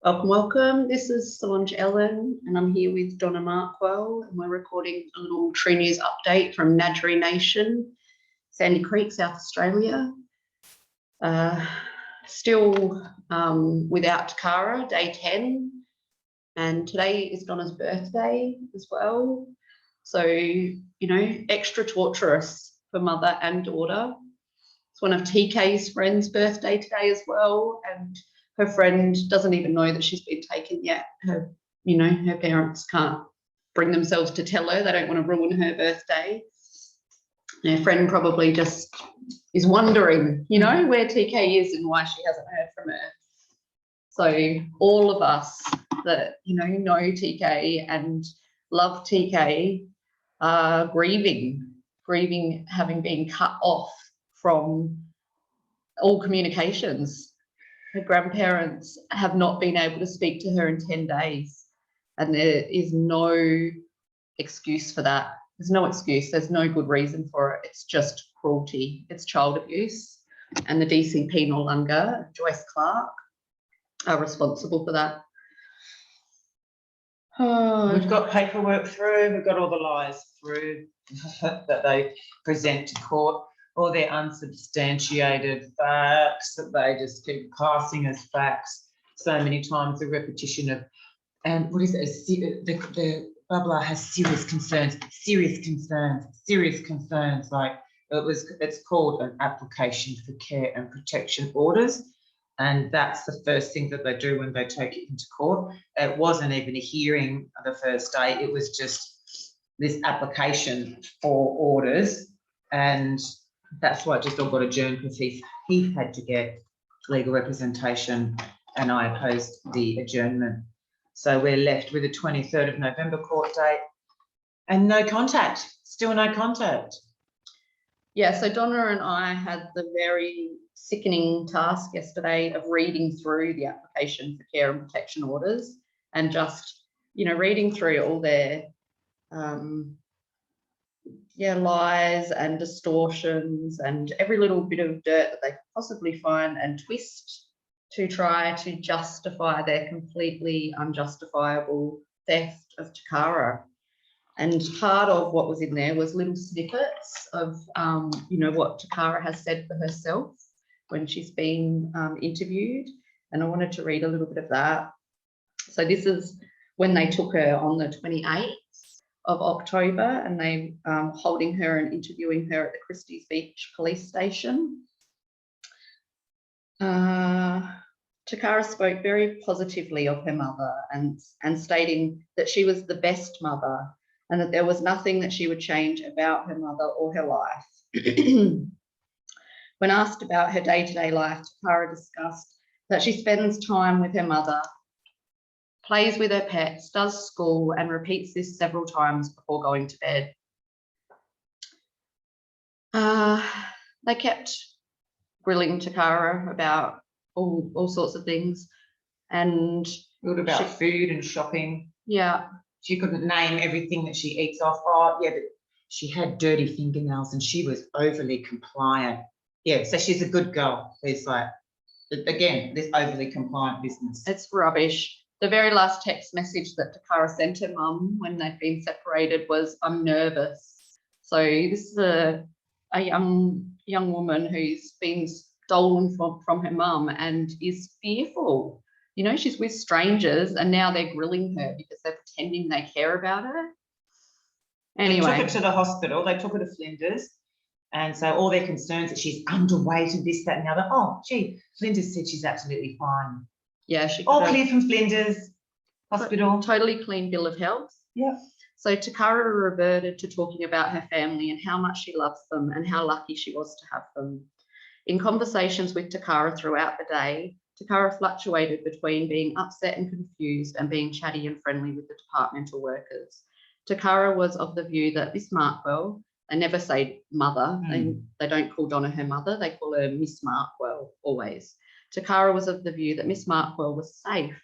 Welcome, welcome. This is Solange Ellen, and I'm here with Donna Markwell, and we're recording a little True News update from Nadri Nation, Sandy Creek, South Australia. Still without Takara, day 10, and today is Donna's birthday as well. So, you know, extra torturous for mother and daughter. It's one of TK's friends' birthday today as well, and her friend doesn't even know that she's been taken yet. Her parents can't bring themselves to tell her. They don't want to ruin her birthday. And her friend probably just is wondering, where TK is and why she hasn't heard from her. So all of us that, know TK and love TK are grieving having been cut off from all communications. Her grandparents have not been able to speak to her in 10 days, and there is no excuse for that. There's no excuse. There's no good reason for it. It's just cruelty. It's child abuse, and the DCP Noarlunga, Joyce Clark, are responsible for that. Oh. We've got paperwork through. We've got all the lies through that they present to court. All their unsubstantiated facts that they just keep passing as facts so many times, the repetition of, and what is it, the blah blah has serious concerns, like it's called an application for care and protection orders, and that's the first thing that they do when they take it into court. It wasn't even a hearing the first day, it was just this application for orders, and that's why it just all got adjourned, because he had to get legal representation and I opposed the adjournment. So we're left with a 23rd of November court date and no contact, still no contact. Yeah, so Donna and I had the very sickening task yesterday of reading through the application for care and protection orders and just, reading through all their lies and distortions and every little bit of dirt that they could possibly find and twist to try to justify their completely unjustifiable theft of Takara. And part of what was in there was little snippets of, what Takara has said for herself when she's been interviewed. And I wanted to read a little bit of that. So this is when they took her on the 28th of October, and they holding her and interviewing her at the Christie's Beach police station. Takara spoke very positively of her mother and stating that she was the best mother and that there was nothing that she would change about her mother or her life. When asked about her day-to-day life, Takara discussed that she spends time with her mother, plays with her pets, does school, and repeats this several times before going to bed. They kept grilling Takara about all sorts of things. And what about food and shopping? Yeah. She couldn't name everything that she eats off. Oh, yeah, but she had dirty fingernails and she was overly compliant. Yeah, so she's a good girl. It's like, again, this overly compliant business. It's rubbish. The very last text message that Takara sent her mum when they've been separated was, "I'm nervous." So this is a young woman who's been stolen from her mum and is fearful. She's with strangers and now they're grilling her because they're pretending they care about her. Anyway. They took her to the hospital. They took her to Flinders. And so all their concerns that she's underweight and this, that, and the other. Oh, gee, Flinders said she's absolutely fine. Yeah, she all clear from Flinders Hospital. Totally clean bill of health. Yeah. So Takara reverted to talking about her family and how much she loves them and how lucky she was to have them. In conversations with Takara throughout the day, Takara fluctuated between being upset and confused and being chatty and friendly with the departmental workers. Takara was of the view that Miss Markwell, they never say mother, they don't call Donna her mother, they call her Miss Markwell always. Takara was of the view that Miss Markwell was safe,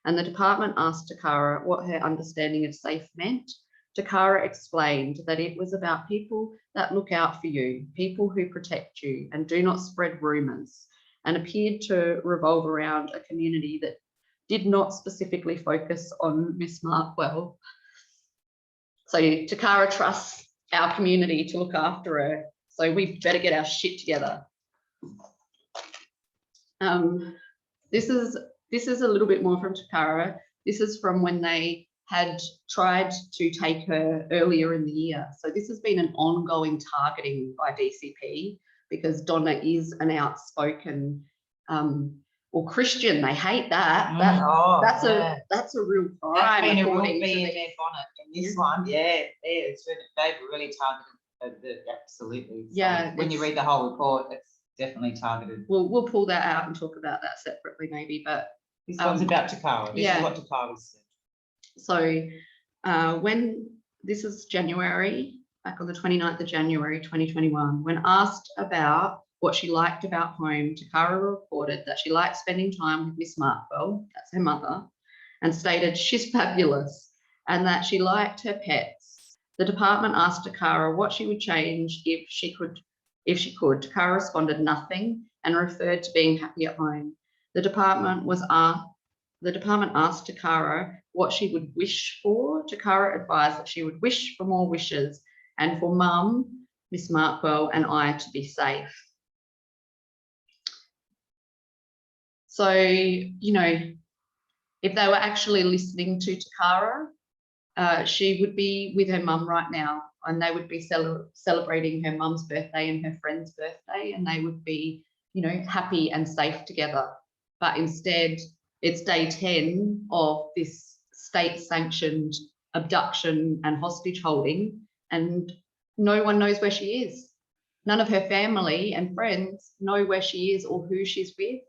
and the department asked Takara what her understanding of safe meant. Takara explained that it was about people that look out for you, people who protect you and do not spread rumours, and appeared to revolve around a community that did not specifically focus on Miss Markwell. So Takara trusts our community to look after her. So we better get our shit together. This is a little bit more from Takara. This is from when they had tried to take her earlier in the year. So this has been an ongoing targeting by DCP because Donna is an outspoken Christian. They hate that. That's a real crime. That's been a real according to bee in the- their bonnet in this one. Yeah, they've really targeted absolutely. So Yeah, when you read the whole report, it's definitely targeted. We'll pull that out and talk about that separately maybe, but This one's about Takara. This is what Takara said. so when this is January, back on the 29th of January 2021, when asked about what she liked about home, Takara reported that she liked spending time with Miss Markwell, that's her mother, and stated she's fabulous and that she liked her pets. The department asked Takara what she would change if she could. Takara responded nothing and referred to being happy at home. The department asked Takara what she would wish for. Takara advised that she would wish for more wishes and for Mum, Miss Markwell, and I to be safe. So, you know, if they were actually listening to Takara, she would be with her mum right now, and they would be celebrating her mum's birthday and her friend's birthday, and they would be, you know, happy and safe together. But instead, it's day 10 of this state-sanctioned abduction and hostage holding, and no one knows where she is. None of her family and friends know where she is or who she's with.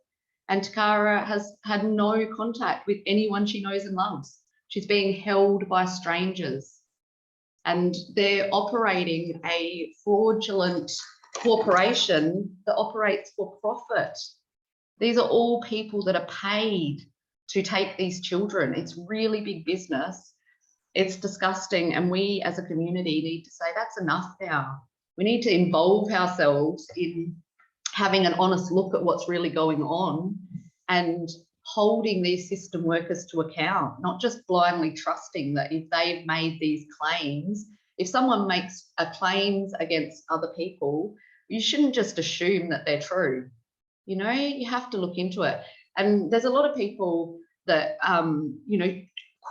And Takara has had no contact with anyone she knows and loves. She's being held by strangers. And they're operating a fraudulent corporation that operates for profit. These are all people that are paid to take these children. It's really big business. It's disgusting. And we as a community need to say that's enough now. We need to involve ourselves in having an honest look at what's really going on and holding these system workers to account, not just blindly trusting that if they've made these claims, if someone makes claims against other people, you shouldn't just assume that they're true. You know, you have to look into it. And there's a lot of people that, you know,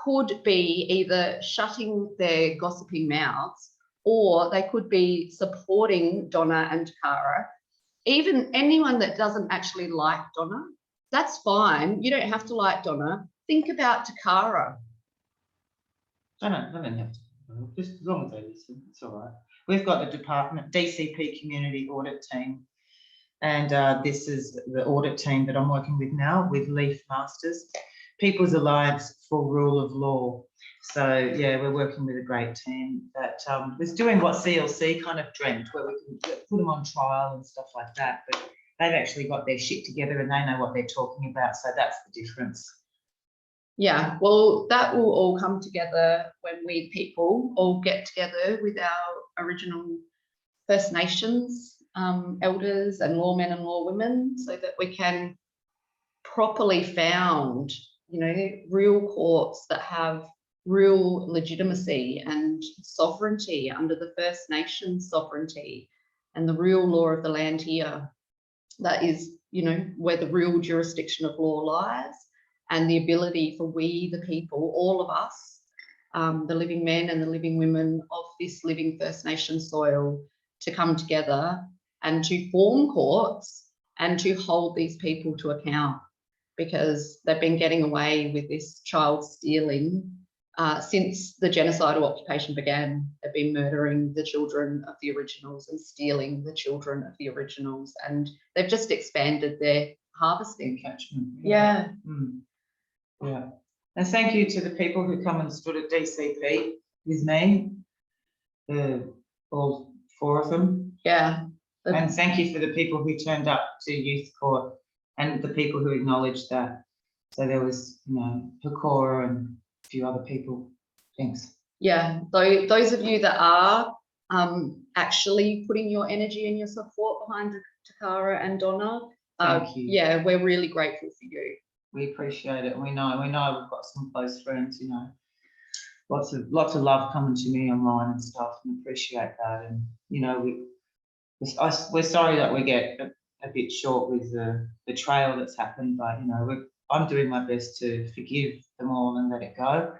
could be either shutting their gossiping mouths or they could be supporting Donna and Takara. Even anyone that doesn't actually like Donna, that's fine. You don't have to like Donna. Think about Takara. I don't have to. Just as long as they listen, it's all right. We've got the department, DCP Community Audit Team. And this is the audit team that I'm working with now with Leaf Masters, People's Alliance for Rule of Law. So, yeah, we're working with a great team that was doing what CLC kind of dreamt, where we can put them on trial and stuff like that. But they've actually got their shit together and they know what they're talking about. So that's the difference. Yeah, well, that will all come together when we people all get together with our original First Nations elders and lawmen and lawwomen so that we can properly found, you know, real courts that have real legitimacy and sovereignty under the First Nations sovereignty and the real law of the land here. That is, you know, where the real jurisdiction of law lies and the ability for we, the people, all of us, the living men and the living women of this living First Nation soil to come together and to form courts and to hold these people to account because they've been getting away with this child stealing since the genocidal occupation began. They've been murdering the children of the originals and stealing the children of the originals, and they've just expanded their harvesting catchment. Yeah. Yeah. And thank you to the people who come and stood at DCP with me, all 4 of them. Yeah. And thank you for the people who turned up to youth court and the people who acknowledged that. So there was, you know, Pakora and a few other people. Thanks. Yeah, those of you that are actually putting your energy and your support behind Takara and Donna, Thank you. yeah, we're really grateful for you. We appreciate it. We know we've got some close friends, you know. Lots of love coming to me online and stuff, and appreciate that. And you know, we're sorry that we get a bit short with the betrayal that's happened, but you know, I'm doing my best to forgive them all and let it go.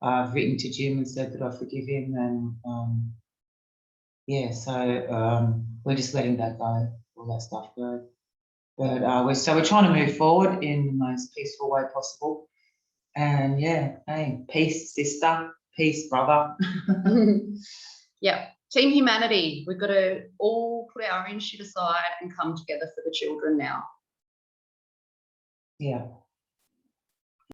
I've written to Jim and said that I forgive him, and yeah, so we're just letting that go, all that stuff go. But we're trying to move forward in the most peaceful way possible. And yeah, hey, peace, sister, peace, brother. Yeah, team humanity. We've got to all put our own shit aside and come together for the children now. Yeah.